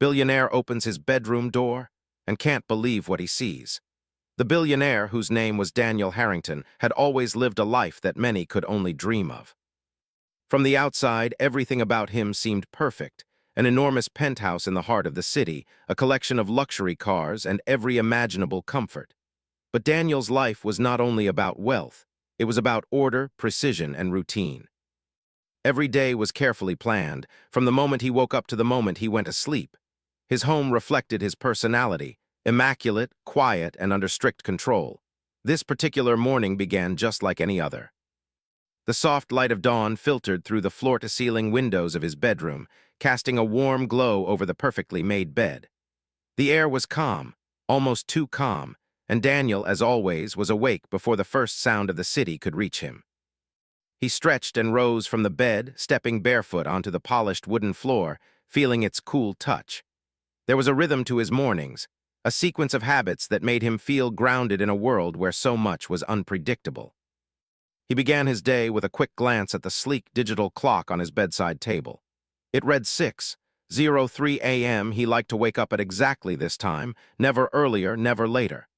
Billionaire opens his bedroom door and can't believe what he sees. The billionaire, whose name was Daniel Harrington, had always lived a life that many could only dream of. From the outside, everything about him seemed perfect. An enormous penthouse in the heart of the city, a collection of luxury cars, and every imaginable comfort. But Daniel's life was not only about wealth. It was about order, precision, and routine. Every day was carefully planned, from the moment he woke up to the moment he went to sleep. His home reflected his personality, immaculate, quiet, and under strict control. This particular morning began just like any other. The soft light of dawn filtered through the floor-to-ceiling windows of his bedroom, casting a warm glow over the perfectly made bed. The air was calm, almost too calm, and Daniel, as always, was awake before the first sound of the city could reach him. He stretched and rose from the bed, stepping barefoot onto the polished wooden floor, feeling its cool touch. There was a rhythm to his mornings, a sequence of habits that made him feel grounded in a world where so much was unpredictable. He began his day with a quick glance at the sleek digital clock on his bedside table. It read 6:03 a.m. He liked to wake up at exactly this time, never earlier, never later.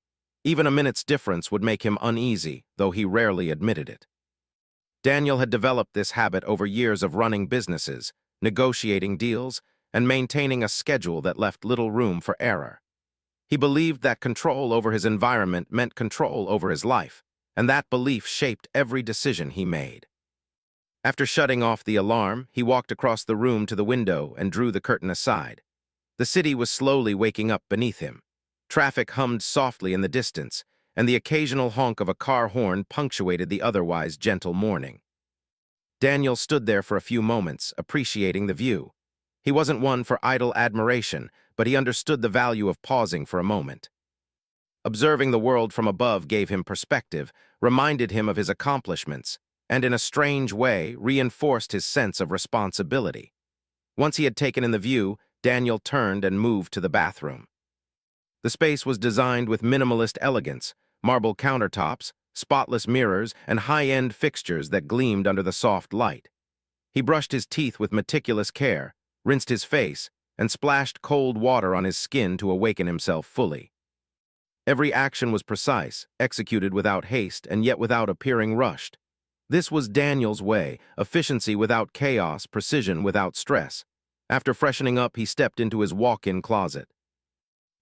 Even a minute's difference would make him uneasy, though he rarely admitted it. Daniel had developed this habit over years of running businesses, negotiating deals, and maintaining a schedule that left little room for error. He believed that control over his environment meant control over his life, and that belief shaped every decision he made. After shutting off the alarm, he walked across the room to the window and drew the curtain aside. The city was slowly waking up beneath him. Traffic hummed softly in the distance, and the occasional honk of a car horn punctuated the otherwise gentle morning. Daniel stood there for a few moments, appreciating the view. He wasn't one for idle admiration, but he understood the value of pausing for a moment. Observing the world from above gave him perspective, reminded him of his accomplishments, and in a strange way reinforced his sense of responsibility. Once he had taken in the view, Daniel turned and moved to the bathroom. The space was designed with minimalist elegance, marble countertops, spotless mirrors, and high-end fixtures that gleamed under the soft light. He brushed his teeth with meticulous care, rinsed his face, and splashed cold water on his skin to awaken himself fully. Every action was precise, executed without haste and yet without appearing rushed. This was Daniel's way, efficiency without chaos, precision without stress. After freshening up, he stepped into his walk-in closet.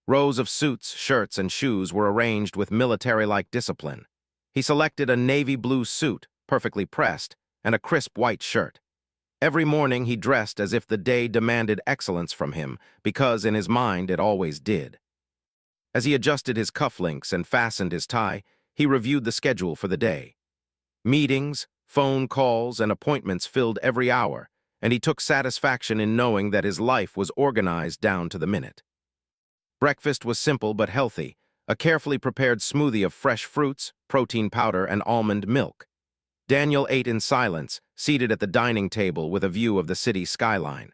Rows of suits, shirts, and shoes were arranged with military-like discipline. He selected a navy blue suit, perfectly pressed, and a crisp white shirt. Every morning he dressed as if the day demanded excellence from him, because in his mind it always did. As he adjusted his cufflinks and fastened his tie, he reviewed the schedule for the day. Meetings, phone calls, and appointments filled every hour, and he took satisfaction in knowing that his life was organized down to the minute. Breakfast was simple but healthy, a carefully prepared smoothie of fresh fruits, protein powder, and almond milk. Daniel ate in silence, seated at the dining table with a view of the city skyline.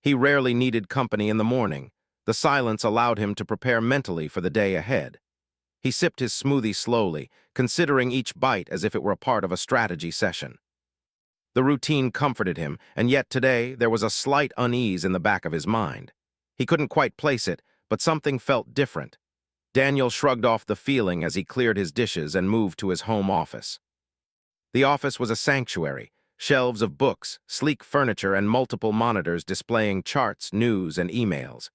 He rarely needed company in the morning. The silence allowed him to prepare mentally for the day ahead. He sipped his smoothie slowly, considering each bite as if it were a part of a strategy session. The routine comforted him, and yet today there was a slight unease in the back of his mind. He couldn't quite place it, but something felt different. Daniel shrugged off the feeling as he cleared his dishes and moved to his home office. The office was a sanctuary, shelves of books, sleek furniture, and multiple monitors displaying charts, news, and emails.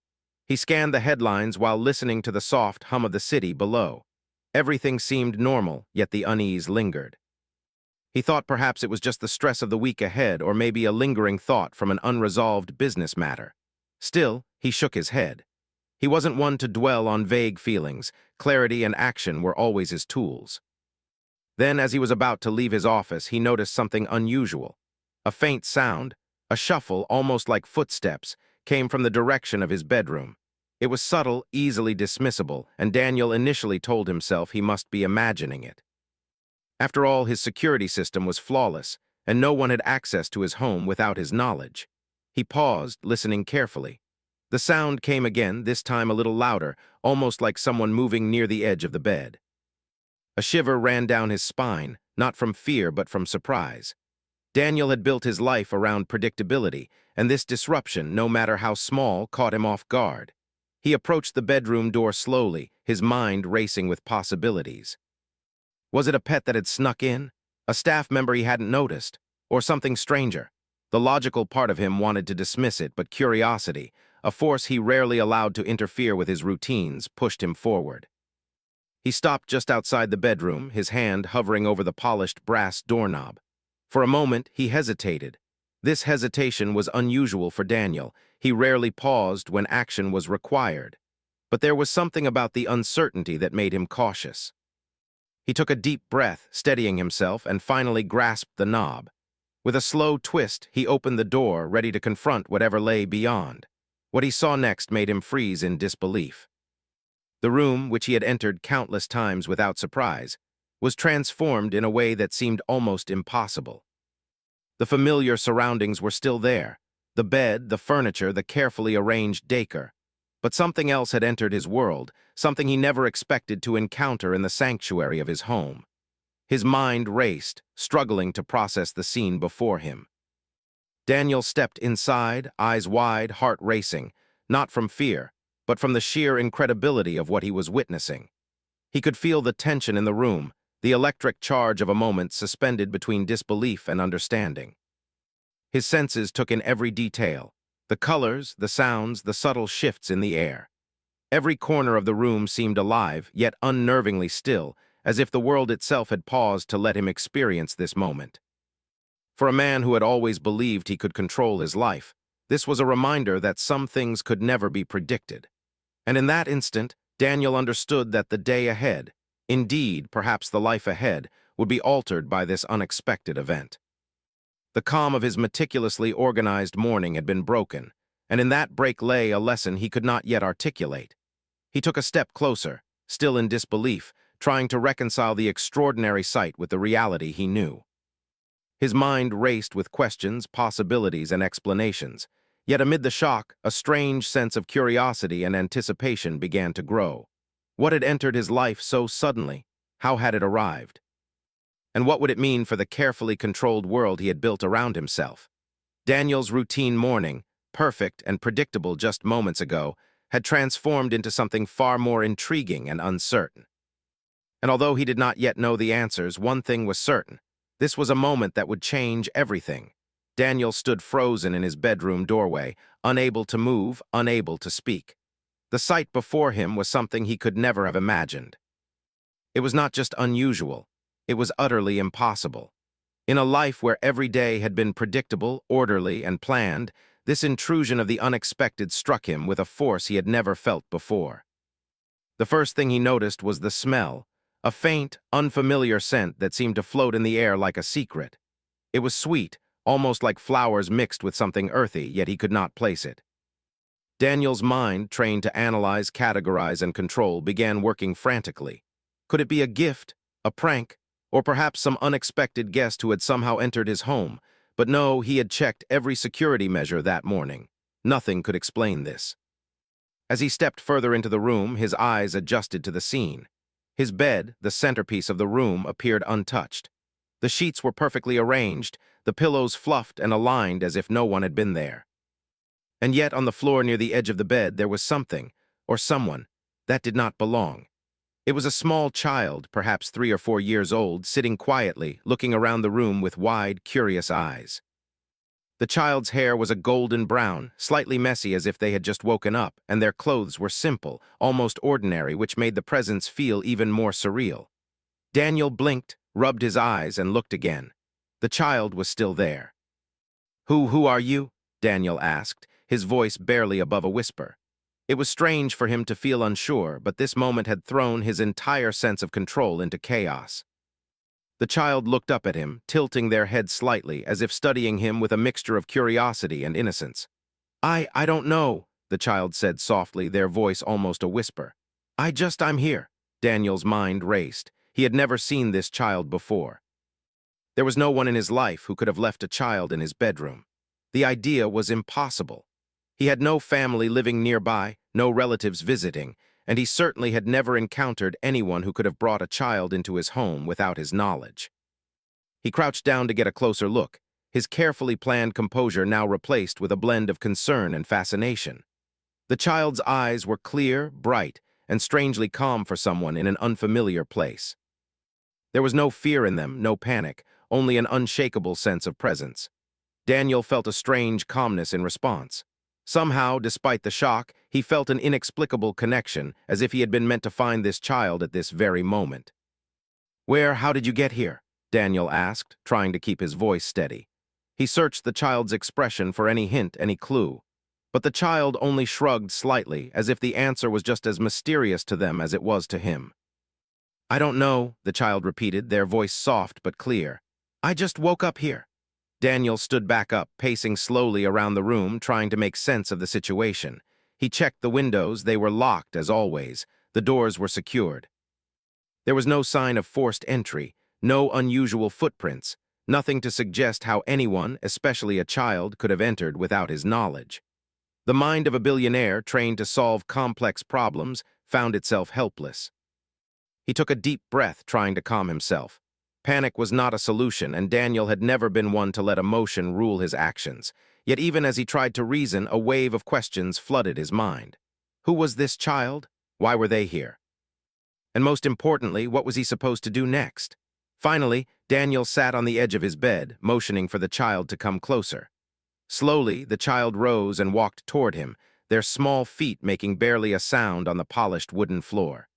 He scanned the headlines while listening to the soft hum of the city below. Everything seemed normal, yet the unease lingered. He thought perhaps it was just the stress of the week ahead or maybe a lingering thought from an unresolved business matter. Still, he shook his head. He wasn't one to dwell on vague feelings. Clarity and action were always his tools. Then, as he was about to leave his office, he noticed something unusual. A faint sound, a shuffle almost like footsteps, came from the direction of his bedroom. It was subtle, easily dismissible, and Daniel initially told himself he must be imagining it. After all, his security system was flawless, and no one had access to his home without his knowledge. He paused, listening carefully. The sound came again, this time a little louder, almost like someone moving near the edge of the bed. A shiver ran down his spine, not from fear but from surprise. Daniel had built his life around predictability, and this disruption, no matter how small, caught him off guard. He approached the bedroom door slowly, his mind racing with possibilities. Was it a pet that had snuck in? A staff member he hadn't noticed? Or something stranger? The logical part of him wanted to dismiss it, but curiosity, a force he rarely allowed to interfere with his routines, pushed him forward. He stopped just outside the bedroom, his hand hovering over the polished brass doorknob. For a moment, he hesitated. This hesitation was unusual for Daniel. He rarely paused when action was required. But there was something about the uncertainty that made him cautious. He took a deep breath, steadying himself, and finally grasped the knob. With a slow twist, he opened the door, ready to confront whatever lay beyond. What he saw next made him freeze in disbelief. The room, which he had entered countless times without surprise, was transformed in a way that seemed almost impossible. The familiar surroundings were still there, the bed, the furniture, the carefully arranged decor. But something else had entered his world, something he never expected to encounter in the sanctuary of his home. His mind raced, struggling to process the scene before him. Daniel stepped inside, eyes wide, heart racing, not from fear, but from the sheer incredibility of what he was witnessing. He could feel the tension in the room, the electric charge of a moment suspended between disbelief and understanding. His senses took in every detail, the colors, the sounds, the subtle shifts in the air. Every corner of the room seemed alive, yet unnervingly still, as if the world itself had paused to let him experience this moment. For a man who had always believed he could control his life, this was a reminder that some things could never be predicted. And in that instant, Daniel understood that the day ahead, indeed, perhaps the life ahead, would be altered by this unexpected event. The calm of his meticulously organized morning had been broken, and in that break lay a lesson he could not yet articulate. He took a step closer, still in disbelief, trying to reconcile the extraordinary sight with the reality he knew. His mind raced with questions, possibilities, and explanations, yet amid the shock, a strange sense of curiosity and anticipation began to grow. What had entered his life so suddenly? How had it arrived? And what would it mean for the carefully controlled world he had built around himself? Daniel's routine morning, perfect and predictable just moments ago, had transformed into something far more intriguing and uncertain. And although he did not yet know the answers, one thing was certain. This was a moment that would change everything. Daniel stood frozen in his bedroom doorway, unable to move, unable to speak. The sight before him was something he could never have imagined. It was not just unusual, it was utterly impossible. In a life where every day had been predictable, orderly, and planned, this intrusion of the unexpected struck him with a force he had never felt before. The first thing he noticed was the smell, a faint, unfamiliar scent that seemed to float in the air like a secret. It was sweet, almost like flowers mixed with something earthy, yet he could not place it. Daniel's mind, trained to analyze, categorize, and control, began working frantically. Could it be a gift, a prank, or perhaps some unexpected guest who had somehow entered his home? But no, he had checked every security measure that morning. Nothing could explain this. As he stepped further into the room, his eyes adjusted to the scene. His bed, the centerpiece of the room, appeared untouched. The sheets were perfectly arranged, the pillows fluffed and aligned as if no one had been there. And yet on the floor near the edge of the bed there was something, or someone, that did not belong. It was a small child, perhaps 3 or 4 years old, sitting quietly, looking around the room with wide, curious eyes. The child's hair was a golden brown, slightly messy as if they had just woken up, and their clothes were simple, almost ordinary, which made the presence feel even more surreal. Daniel blinked, rubbed his eyes, and looked again. The child was still there. Who are you?" Daniel asked, his voice barely above a whisper. It was strange for him to feel unsure, but this moment had thrown his entire sense of control into chaos. The child looked up at him, tilting their head slightly, as if studying him with a mixture of curiosity and innocence. I don't know," the child said softly, their voice almost a whisper. I'm here." Daniel's mind raced. He had never seen this child before. There was no one in his life who could have left a child in his bedroom. The idea was impossible. He had no family living nearby, no relatives visiting, and he certainly had never encountered anyone who could have brought a child into his home without his knowledge. He crouched down to get a closer look, his carefully planned composure now replaced with a blend of concern and fascination. The child's eyes were clear, bright, and strangely calm for someone in an unfamiliar place. There was no fear in them, no panic, only an unshakable sense of presence. Daniel felt a strange calmness in response. Somehow, despite the shock, he felt an inexplicable connection, as if he had been meant to find this child at this very moment. How did you get here?" Daniel asked, trying to keep his voice steady. He searched the child's expression for any hint, any clue. But the child only shrugged slightly, as if the answer was just as mysterious to them as it was to him. "I don't know," the child repeated, their voice soft but clear. "I just woke up here." Daniel stood back up, pacing slowly around the room, trying to make sense of the situation. He checked the windows. They were locked, as always. The doors were secured. There was no sign of forced entry, no unusual footprints, nothing to suggest how anyone, especially a child, could have entered without his knowledge. The mind of a billionaire trained to solve complex problems found itself helpless. He took a deep breath, trying to calm himself. Panic was not a solution, and Daniel had never been one to let emotion rule his actions. Yet even as he tried to reason, a wave of questions flooded his mind. Who was this child? Why were they here? And most importantly, what was he supposed to do next? Finally, Daniel sat on the edge of his bed, motioning for the child to come closer. Slowly, the child rose and walked toward him, their small feet making barely a sound on the polished wooden floor.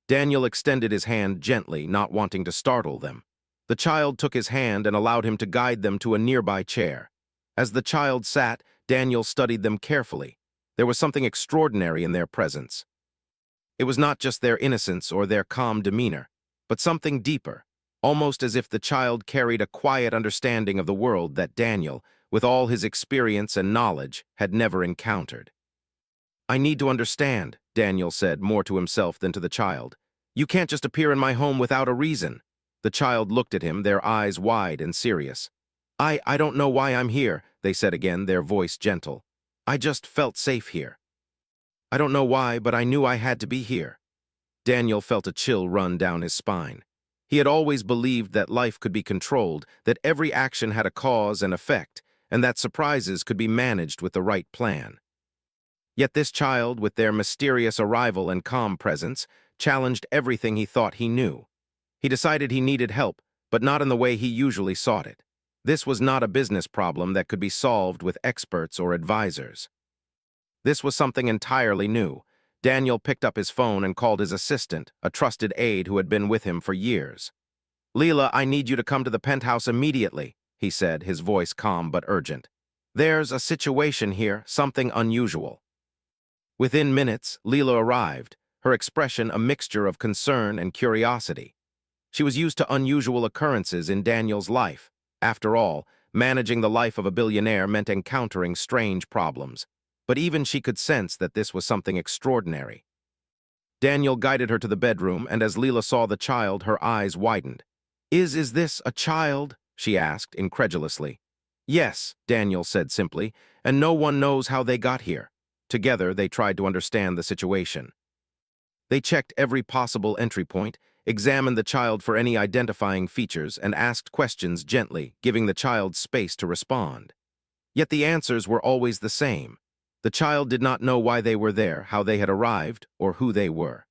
Daniel extended his hand gently, not wanting to startle them. The child took his hand and allowed him to guide them to a nearby chair. As the child sat, Daniel studied them carefully. There was something extraordinary in their presence. It was not just their innocence or their calm demeanor, but something deeper, almost as if the child carried a quiet understanding of the world that Daniel, with all his experience and knowledge, had never encountered. "I need to understand," Daniel said, more to himself than to the child. "You can't just appear in my home without a reason." The child looked at him, their eyes wide and serious. I don't know why I'm here," they said again, their voice gentle. "I just felt safe here. I don't know why, but I knew I had to be here." Daniel felt a chill run down his spine. He had always believed that life could be controlled, that every action had a cause and effect, and that surprises could be managed with the right plan. Yet this child, with their mysterious arrival and calm presence, challenged everything he thought he knew. He decided he needed help, but not in the way he usually sought it. This was not a business problem that could be solved with experts or advisors. This was something entirely new. Daniel picked up his phone and called his assistant, a trusted aide who had been with him for years. "Leela, I need you to come to the penthouse immediately," he said, his voice calm but urgent. "There's a situation here, something unusual." Within minutes, Leela arrived, her expression a mixture of concern and curiosity. She was used to unusual occurrences in Daniel's life. After all, managing the life of a billionaire meant encountering strange problems. But even she could sense that this was something extraordinary. Daniel guided her to the bedroom, and as Leela saw the child, her eyes widened. Is this a child?" she asked, incredulously. "Yes," Daniel said simply, "and no one knows how they got here." Together, they tried to understand the situation. They checked every possible entry point, examined the child for any identifying features, and asked questions gently, giving the child space to respond. Yet the answers were always the same. The child did not know why they were there, how they had arrived, or who they were.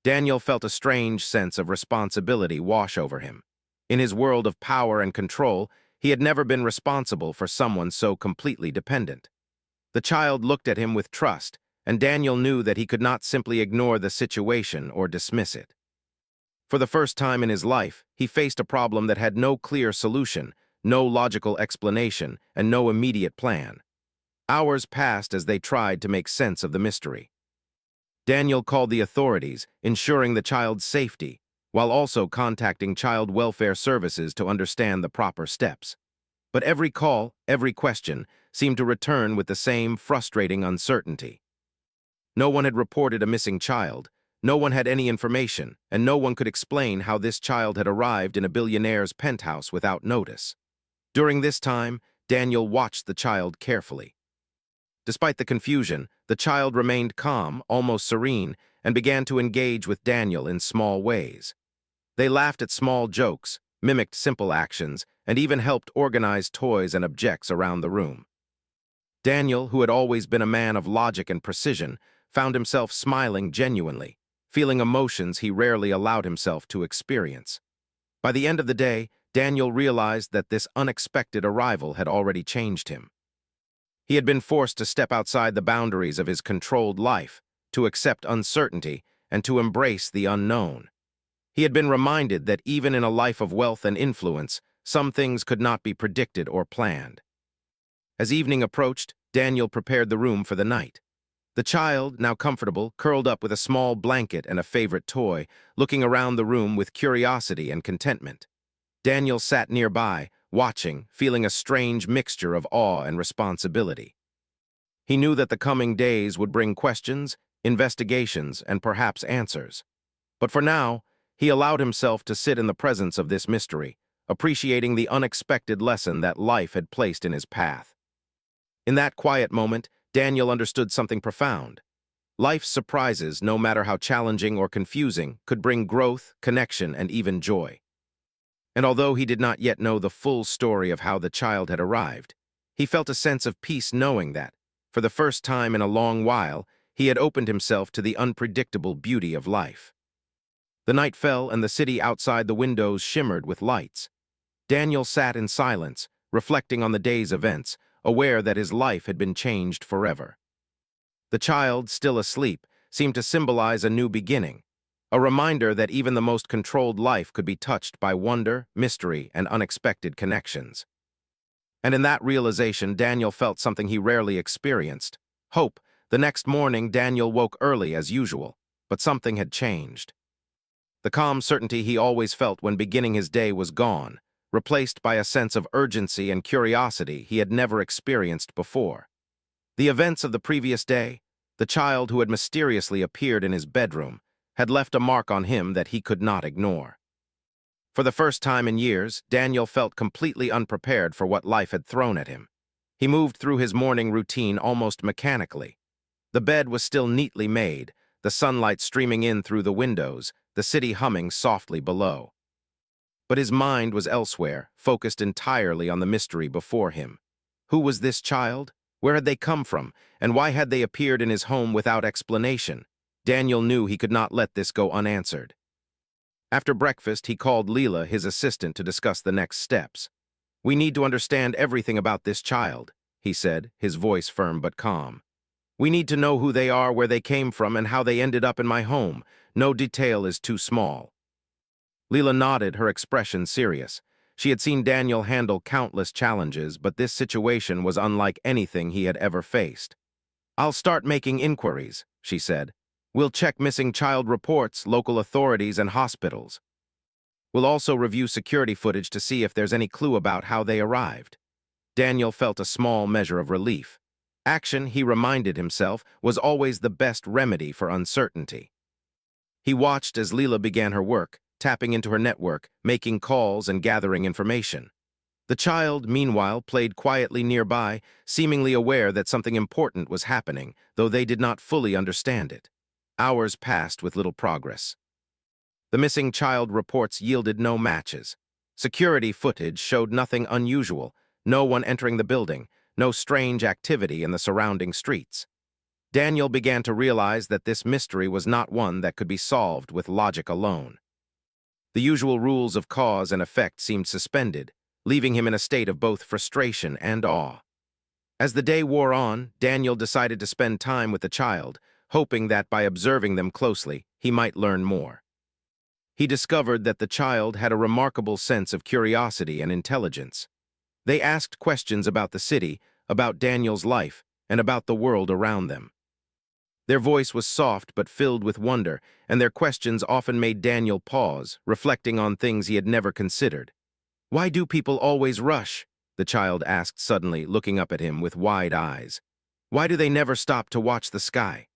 Daniel felt a strange sense of responsibility wash over him. In his world of power and control, he had never been responsible for someone so completely dependent. The child looked at him with trust, and Daniel knew that he could not simply ignore the situation or dismiss it. For the first time in his life, he faced a problem that had no clear solution, no logical explanation, and no immediate plan. Hours passed as they tried to make sense of the mystery. Daniel called the authorities, ensuring the child's safety, while also contacting child welfare services to understand the proper steps. But every call, every question, seemed to return with the same frustrating uncertainty. No one had reported a missing child, no one had any information, and no one could explain how this child had arrived in a billionaire's penthouse without notice. During this time, Daniel watched the child carefully. Despite the confusion, the child remained calm, almost serene, and began to engage with Daniel in small ways. They laughed at small jokes, mimicked simple actions, and even helped organize toys and objects around the room. Daniel, who had always been a man of logic and precision, found himself smiling genuinely, feeling emotions he rarely allowed himself to experience. By the end of the day, Daniel realized that this unexpected arrival had already changed him. He had been forced to step outside the boundaries of his controlled life, to accept uncertainty, and to embrace the unknown. He had been reminded that even in a life of wealth and influence, some things could not be predicted or planned. As evening approached, Daniel prepared the room for the night. The child, now comfortable, curled up with a small blanket and a favorite toy, looking around the room with curiosity and contentment. Daniel sat nearby, watching, feeling a strange mixture of awe and responsibility. He knew that the coming days would bring questions, investigations, and perhaps answers. But for now, he allowed himself to sit in the presence of this mystery, appreciating the unexpected lesson that life had placed in his path. In that quiet moment, Daniel understood something profound. Life's surprises, no matter how challenging or confusing, could bring growth, connection, and even joy. And although he did not yet know the full story of how the child had arrived, he felt a sense of peace knowing that, for the first time in a long while, he had opened himself to the unpredictable beauty of life. The night fell and the city outside the windows shimmered with lights. Daniel sat in silence, reflecting on the day's events, aware that his life had been changed forever. The child, still asleep, seemed to symbolize a new beginning, a reminder that even the most controlled life could be touched by wonder, mystery, and unexpected connections. And in that realization, Daniel felt something he rarely experienced: hope. The next morning, Daniel woke early as usual, but something had changed. The calm certainty he always felt when beginning his day was gone, replaced by a sense of urgency and curiosity he had never experienced before. The events of the previous day, the child who had mysteriously appeared in his bedroom, had left a mark on him that he could not ignore. For the first time in years, Daniel felt completely unprepared for what life had thrown at him. He moved through his morning routine almost mechanically. The bed was still neatly made, the sunlight streaming in through the windows, the city humming softly below. But his mind was elsewhere, focused entirely on the mystery before him. Who was this child? Where had they come from? And why had they appeared in his home without explanation? Daniel knew he could not let this go unanswered. After breakfast, he called Leela, his assistant, to discuss the next steps. "We need to understand everything about this child," he said, his voice firm but calm. "We need to know who they are, where they came from, and how they ended up in my home. No detail is too small." Leela nodded, her expression serious. She had seen Daniel handle countless challenges, but this situation was unlike anything he had ever faced. "I'll start making inquiries," she said. "We'll check missing child reports, local authorities, and hospitals. We'll also review security footage to see if there's any clue about how they arrived." Daniel felt a small measure of relief. Action, he reminded himself, was always the best remedy for uncertainty. He watched as Leela began her work, tapping into her network, making calls and gathering information. The child, meanwhile, played quietly nearby, seemingly aware that something important was happening, though they did not fully understand it. Hours passed with little progress. The missing child reports yielded no matches. Security footage showed nothing unusual, no one entering the building, no strange activity in the surrounding streets. Daniel began to realize that this mystery was not one that could be solved with logic alone. The usual rules of cause and effect seemed suspended, leaving him in a state of both frustration and awe. As the day wore on, Daniel decided to spend time with the child, hoping that by observing them closely, he might learn more. He discovered that the child had a remarkable sense of curiosity and intelligence. They asked questions about the city, about Daniel's life, and about the world around them. Their voice was soft but filled with wonder, and their questions often made Daniel pause, reflecting on things he had never considered. "Why do people always rush?" the child asked suddenly, looking up at him with wide eyes. "Why do they never stop to watch the sky?"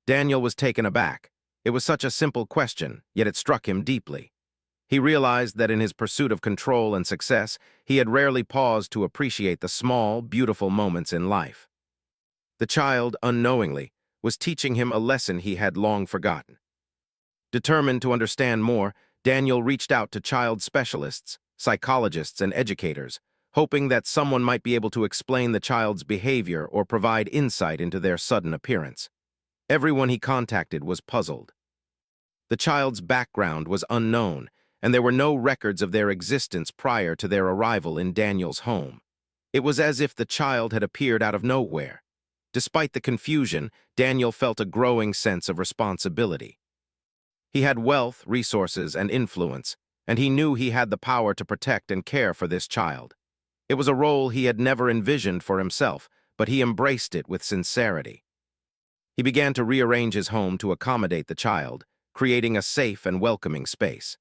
Daniel was taken aback. It was such a simple question, yet it struck him deeply. He realized that in his pursuit of control and success, he had rarely paused to appreciate the small, beautiful moments in life. The child, unknowingly, was teaching him a lesson he had long forgotten. Determined to understand more, Daniel reached out to child specialists, psychologists, and educators, hoping that someone might be able to explain the child's behavior or provide insight into their sudden appearance. Everyone he contacted was puzzled. The child's background was unknown, and there were no records of their existence prior to their arrival in Daniel's home. It was as if the child had appeared out of nowhere. Despite the confusion, Daniel felt a growing sense of responsibility. He had wealth, resources, and influence, and he knew he had the power to protect and care for this child. It was a role he had never envisioned for himself, but he embraced it with sincerity. He began to rearrange his home to accommodate the child, creating a safe and welcoming space.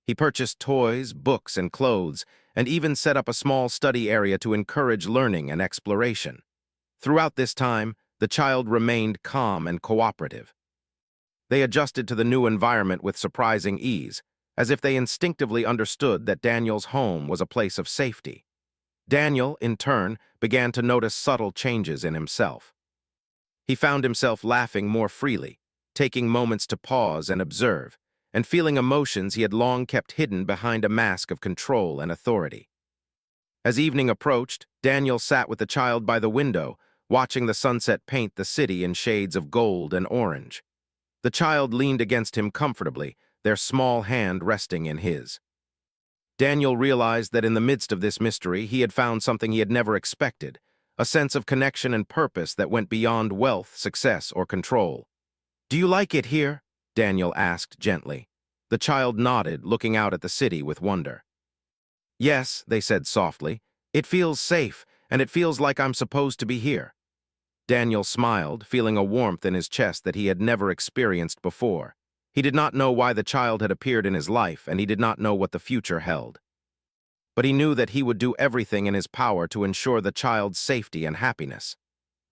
He purchased toys, books, and clothes, and even set up a small study area to encourage learning and exploration. Throughout this time, the child remained calm and cooperative. They adjusted to the new environment with surprising ease, as if they instinctively understood that Daniel's home was a place of safety. Daniel, in turn, began to notice subtle changes in himself. He found himself laughing more freely, taking moments to pause and observe, and feeling emotions he had long kept hidden behind a mask of control and authority. As evening approached, Daniel sat with the child by the window, watching the sunset paint the city in shades of gold and orange. The child leaned against him comfortably, their small hand resting in his. Daniel realized that in the midst of this mystery, he had found something he had never expected, a sense of connection and purpose that went beyond wealth, success, or control. "Do you like it here?" Daniel asked gently. The child nodded, looking out at the city with wonder. "Yes," they said softly. "It feels safe, and it feels like I'm supposed to be here." Daniel smiled, feeling a warmth in his chest that he had never experienced before. He did not know why the child had appeared in his life, and he did not know what the future held. But he knew that he would do everything in his power to ensure the child's safety and happiness.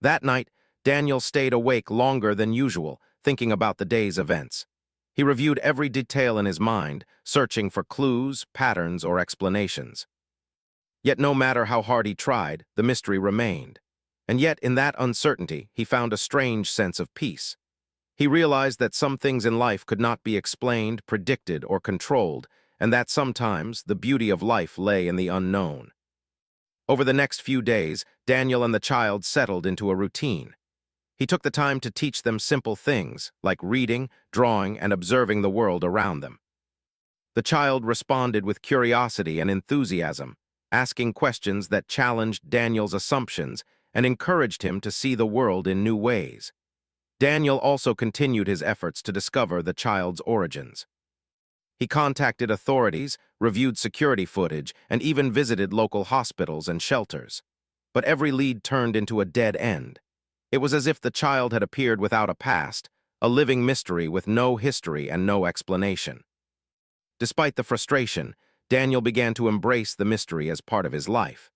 That night, Daniel stayed awake longer than usual, thinking about the day's events. He reviewed every detail in his mind, searching for clues, patterns, or explanations. Yet no matter how hard he tried, the mystery remained. And yet, in that uncertainty, he found a strange sense of peace. He realized that some things in life could not be explained, predicted, or controlled, and that sometimes the beauty of life lay in the unknown. Over the next few days, Daniel and the child settled into a routine. He took the time to teach them simple things, like reading, drawing, and observing the world around them. The child responded with curiosity and enthusiasm, asking questions that challenged Daniel's assumptions and encouraged him to see the world in new ways. Daniel also continued his efforts to discover the child's origins. He contacted authorities, reviewed security footage, and even visited local hospitals and shelters. But every lead turned into a dead end. It was as if the child had appeared without a past, a living mystery with no history and no explanation. Despite the frustration, Daniel began to embrace the mystery as part of his life.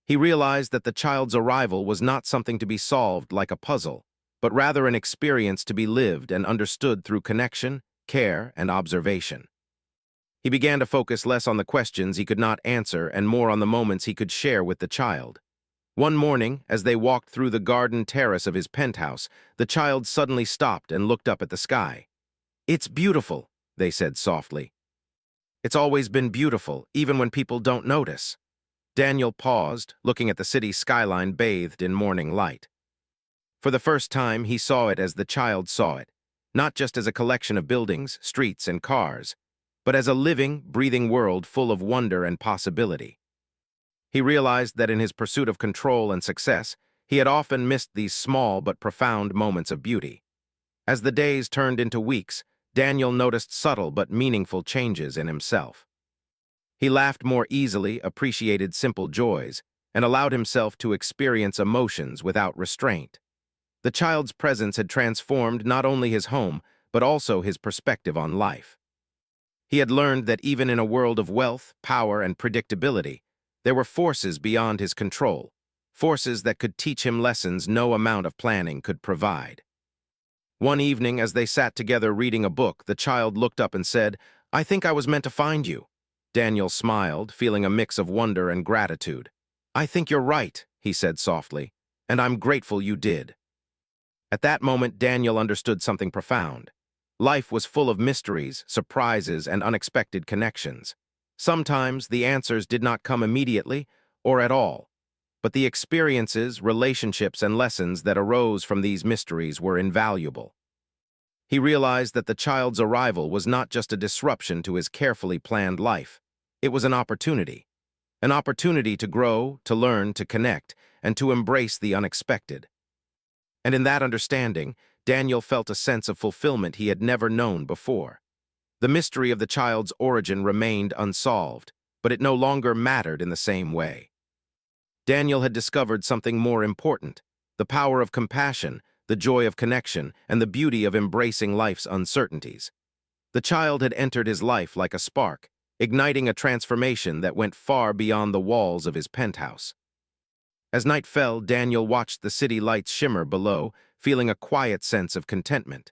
He realized that the child's arrival was not something to be solved like a puzzle, but rather an experience to be lived and understood through connection, care, and observation. He began to focus less on the questions he could not answer and more on the moments he could share with the child. One morning, as they walked through the garden terrace of his penthouse, the child suddenly stopped and looked up at the sky. "It's beautiful," they said softly. "It's always been beautiful, even when people don't notice." Daniel paused, looking at the city skyline bathed in morning light. For the first time, he saw it as the child saw it, not just as a collection of buildings, streets, and cars, but as a living, breathing world full of wonder and possibility. He realized that in his pursuit of control and success, he had often missed these small but profound moments of beauty. As the days turned into weeks, Daniel noticed subtle but meaningful changes in himself. He laughed more easily, appreciated simple joys, and allowed himself to experience emotions without restraint. The child's presence had transformed not only his home, but also his perspective on life. He had learned that even in a world of wealth, power, and predictability, there were forces beyond his control, forces that could teach him lessons no amount of planning could provide. One evening, as they sat together reading a book, the child looked up and said, "I think I was meant to find you." Daniel smiled, feeling a mix of wonder and gratitude. "I think you're right," he said softly, "and I'm grateful you did." At that moment, Daniel understood something profound. Life was full of mysteries, surprises, and unexpected connections. Sometimes the answers did not come immediately or at all, but the experiences, relationships, and lessons that arose from these mysteries were invaluable. He realized that the child's arrival was not just a disruption to his carefully planned life. It was an opportunity to grow, to learn, to connect, and to embrace the unexpected. And in that understanding, Daniel felt a sense of fulfillment he had never known before. The mystery of the child's origin remained unsolved, but it no longer mattered in the same way. Daniel had discovered something more important: the power of compassion, the joy of connection, and the beauty of embracing life's uncertainties. The child had entered his life like a spark, igniting a transformation that went far beyond the walls of his penthouse. As night fell, Daniel watched the city lights shimmer below, feeling a quiet sense of contentment.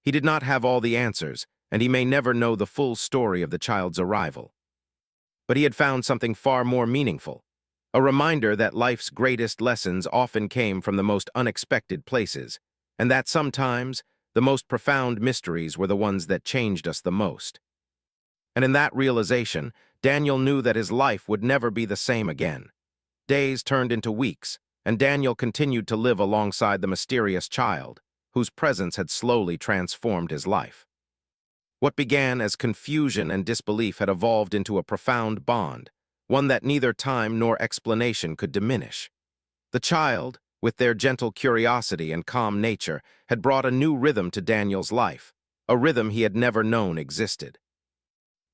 He did not have all the answers, and he may never know the full story of the child's arrival. But he had found something far more meaningful: a reminder that life's greatest lessons often came from the most unexpected places, and that sometimes the most profound mysteries were the ones that changed us the most. And in that realization, Daniel knew that his life would never be the same again. Days turned into weeks, and Daniel continued to live alongside the mysterious child, whose presence had slowly transformed his life. What began as confusion and disbelief had evolved into a profound bond, one that neither time nor explanation could diminish. The child, with their gentle curiosity and calm nature, had brought a new rhythm to Daniel's life, a rhythm he had never known existed.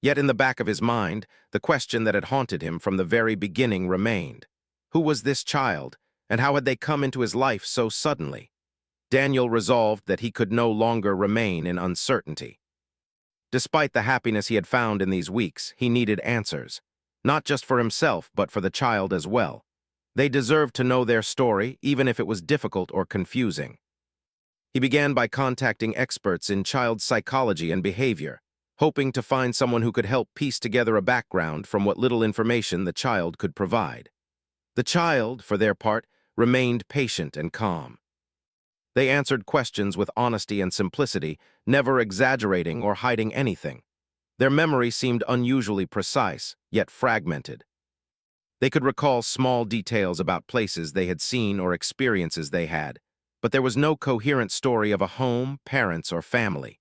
Yet in the back of his mind, the question that had haunted him from the very beginning remained: who was this child, and how had they come into his life so suddenly? Daniel resolved that he could no longer remain in uncertainty. Despite the happiness he had found in these weeks, he needed answers, not just for himself, but for the child as well. They deserved to know their story, even if it was difficult or confusing. He began by contacting experts in child psychology and behavior, hoping to find someone who could help piece together a background from what little information the child could provide. The child, for their part, remained patient and calm. They answered questions with honesty and simplicity, never exaggerating or hiding anything. Their memory seemed unusually precise, yet fragmented. They could recall small details about places they had seen or experiences they had, but there was no coherent story of a home, parents, or family.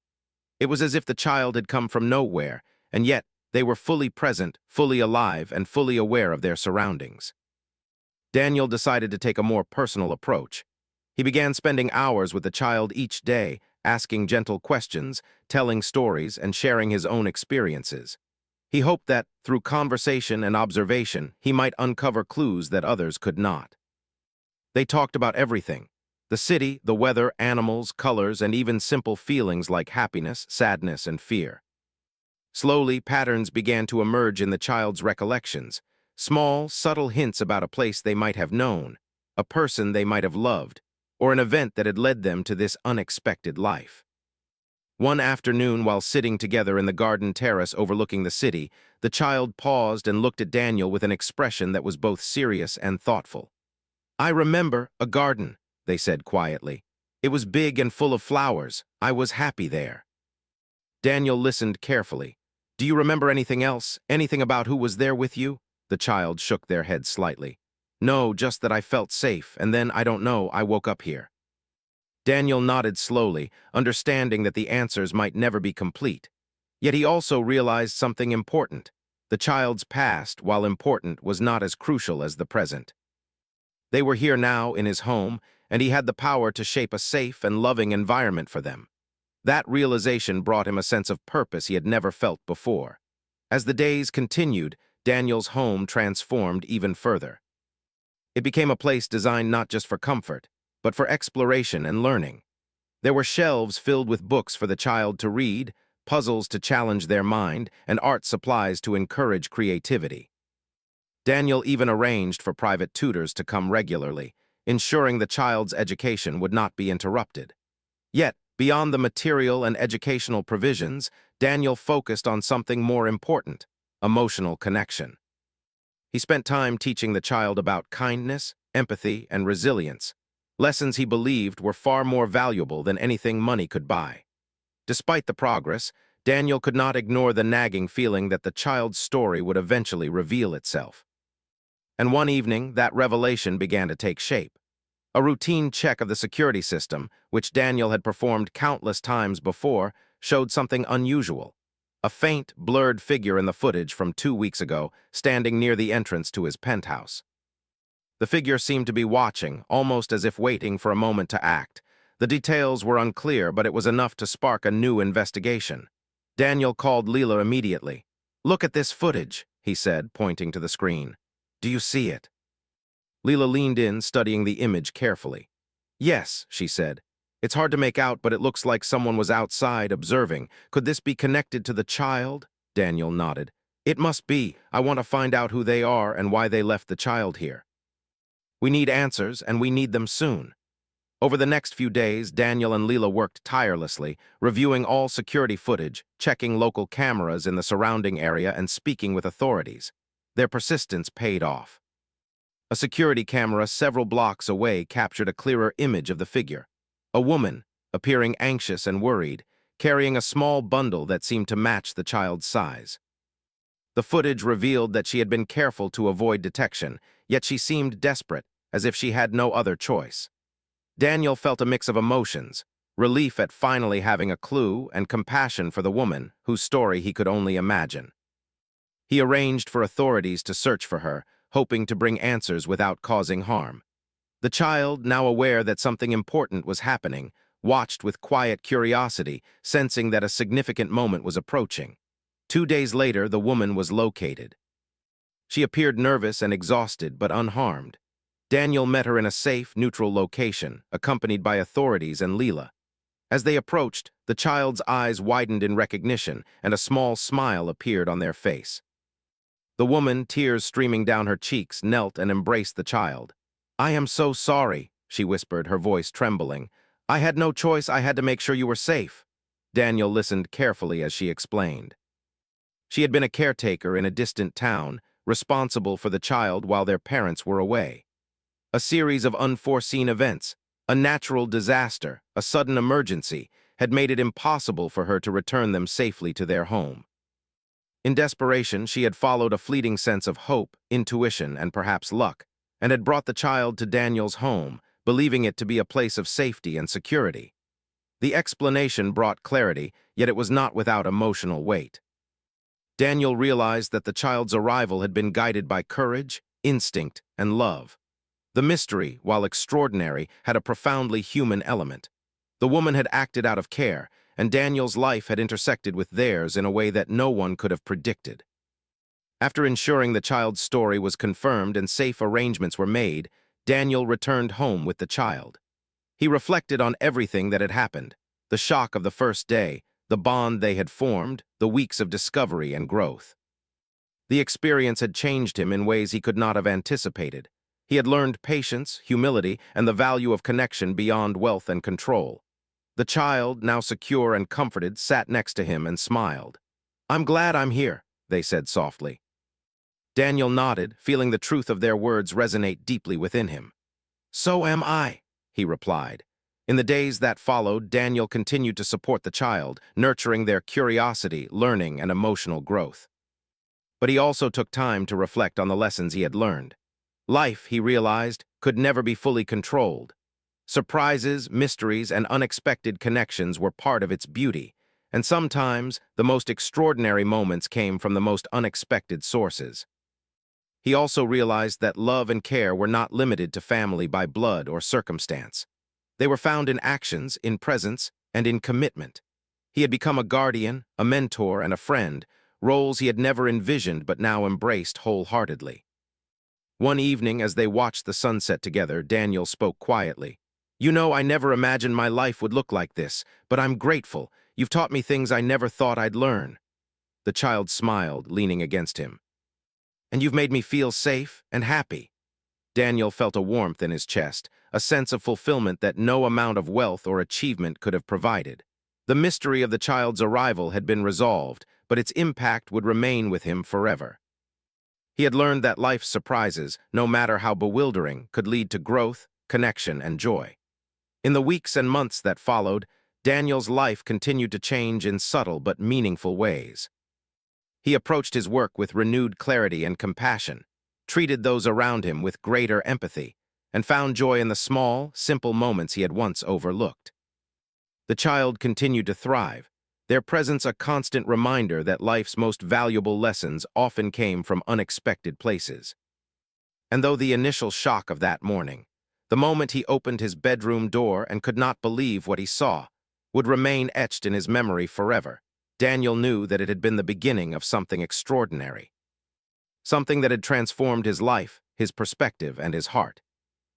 It was as if the child had come from nowhere, and yet they were fully present, fully alive, and fully aware of their surroundings. Daniel decided to take a more personal approach. He began spending hours with the child each day, asking gentle questions, telling stories, and sharing his own experiences. He hoped that, through conversation and observation, he might uncover clues that others could not. They talked about everything: the city, the weather, animals, colors, and even simple feelings like happiness, sadness, and fear. Slowly, patterns began to emerge in the child's recollections: small, subtle hints about a place they might have known, a person they might have loved, or an event that had led them to this unexpected life. One afternoon, while sitting together in the garden terrace overlooking the city, the child paused and looked at Daniel with an expression that was both serious and thoughtful. "I remember a garden," they said quietly. "It was big and full of flowers. I was happy there." Daniel listened carefully. "Do you remember anything else? Anything about who was there with you?" The child shook their head slightly. "No, just that I felt safe, and then, I don't know, I woke up here." Daniel nodded slowly, understanding that the answers might never be complete. Yet he also realized something important: the child's past, while important, was not as crucial as the present. They were here now in his home, and he had the power to shape a safe and loving environment for them. That realization brought him a sense of purpose he had never felt before. As the days continued, Daniel's home transformed even further. It became a place designed not just for comfort, but for exploration and learning. There were shelves filled with books for the child to read, puzzles to challenge their mind, and art supplies to encourage creativity. Daniel even arranged for private tutors to come regularly, ensuring the child's education would not be interrupted. Yet, beyond the material and educational provisions, Daniel focused on something more important: emotional connection. He spent time teaching the child about kindness, empathy, and resilience, lessons he believed were far more valuable than anything money could buy. Despite the progress, Daniel could not ignore the nagging feeling that the child's story would eventually reveal itself. And one evening, that revelation began to take shape. A routine check of the security system, which Daniel had performed countless times before, showed something unusual. A faint, blurred figure in the footage from 2 weeks ago, standing near the entrance to his penthouse. The figure seemed to be watching, almost as if waiting for a moment to act. The details were unclear, but it was enough to spark a new investigation. Daniel called Leela immediately. "Look at this footage," he said, pointing to the screen. "Do you see it?" Leela leaned in, studying the image carefully. "Yes," she said. "It's hard to make out, but it looks like someone was outside observing. Could this be connected to the child?" Daniel nodded. "It must be. I want to find out who they are and why they left the child here. We need answers, and we need them soon." Over the next few days, Daniel and Leela worked tirelessly, reviewing all security footage, checking local cameras in the surrounding area, and speaking with authorities. Their persistence paid off. A security camera several blocks away captured a clearer image of the figure. A woman, appearing anxious and worried, carrying a small bundle that seemed to match the child's size. The footage revealed that she had been careful to avoid detection, yet she seemed desperate, as if she had no other choice. Daniel felt a mix of emotions, relief at finally having a clue and compassion for the woman, whose story he could only imagine. He arranged for authorities to search for her, hoping to bring answers without causing harm. The child, now aware that something important was happening, watched with quiet curiosity, sensing that a significant moment was approaching. 2 days later, the woman was located. She appeared nervous and exhausted, but unharmed. Daniel met her in a safe, neutral location, accompanied by authorities and Leela. As they approached, the child's eyes widened in recognition, and a small smile appeared on their face. The woman, tears streaming down her cheeks, knelt and embraced the child. "I am so sorry," she whispered, her voice trembling. "I had no choice. I had to make sure you were safe." Daniel listened carefully as she explained. She had been a caretaker in a distant town, responsible for the child while their parents were away. A series of unforeseen events, a natural disaster, a sudden emergency, had made it impossible for her to return them safely to their home. In desperation, she had followed a fleeting sense of hope, intuition, and perhaps luck, and had brought the child to Daniel's home, believing it to be a place of safety and security. The explanation brought clarity, yet it was not without emotional weight. Daniel realized that the child's arrival had been guided by courage, instinct, and love. The mystery, while extraordinary, had a profoundly human element. The woman had acted out of care, and Daniel's life had intersected with theirs in a way that no one could have predicted. After ensuring the child's story was confirmed and safe arrangements were made, Daniel returned home with the child. He reflected on everything that had happened, the shock of the first day, the bond they had formed, the weeks of discovery and growth. The experience had changed him in ways he could not have anticipated. He had learned patience, humility, and the value of connection beyond wealth and control. The child, now secure and comforted, sat next to him and smiled. "I'm glad I'm here," they said softly. Daniel nodded, feeling the truth of their words resonate deeply within him. "So am I," he replied. In the days that followed, Daniel continued to support the child, nurturing their curiosity, learning, and emotional growth. But he also took time to reflect on the lessons he had learned. Life, he realized, could never be fully controlled. Surprises, mysteries, and unexpected connections were part of its beauty, and sometimes the most extraordinary moments came from the most unexpected sources. He also realized that love and care were not limited to family by blood or circumstance. They were found in actions, in presence, and in commitment. He had become a guardian, a mentor, and a friend, roles he had never envisioned but now embraced wholeheartedly. One evening, as they watched the sunset together, Daniel spoke quietly. "You know, I never imagined my life would look like this, but I'm grateful. You've taught me things I never thought I'd learn." The child smiled, leaning against him. "And you've made me feel safe and happy." Daniel felt a warmth in his chest, a sense of fulfillment that no amount of wealth or achievement could have provided. The mystery of the child's arrival had been resolved, but its impact would remain with him forever. He had learned that life's surprises, no matter how bewildering, could lead to growth, connection, and joy. In the weeks and months that followed, Daniel's life continued to change in subtle but meaningful ways. He approached his work with renewed clarity and compassion, treated those around him with greater empathy, and found joy in the small, simple moments he had once overlooked. The child continued to thrive, their presence a constant reminder that life's most valuable lessons often came from unexpected places. And though the initial shock of that morning, the moment he opened his bedroom door and could not believe what he saw, would remain etched in his memory forever, Daniel knew that it had been the beginning of something extraordinary. Something that had transformed his life, his perspective, and his heart.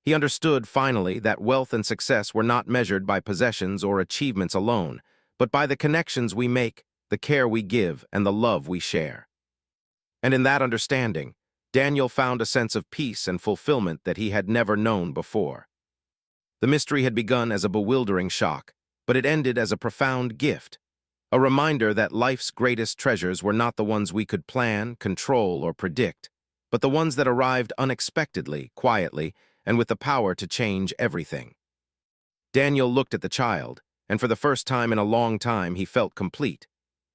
He understood, finally, that wealth and success were not measured by possessions or achievements alone, but by the connections we make, the care we give, and the love we share. And in that understanding, Daniel found a sense of peace and fulfillment that he had never known before. The mystery had begun as a bewildering shock, but it ended as a profound gift, a reminder that life's greatest treasures were not the ones we could plan, control, or predict, but the ones that arrived unexpectedly, quietly, and with the power to change everything. Daniel looked at the child, and for the first time in a long time he felt complete.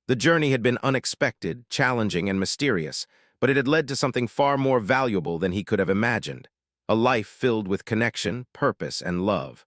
The journey had been unexpected, challenging, and mysterious, but it had led to something far more valuable than he could have imagined, a life filled with connection, purpose, and love.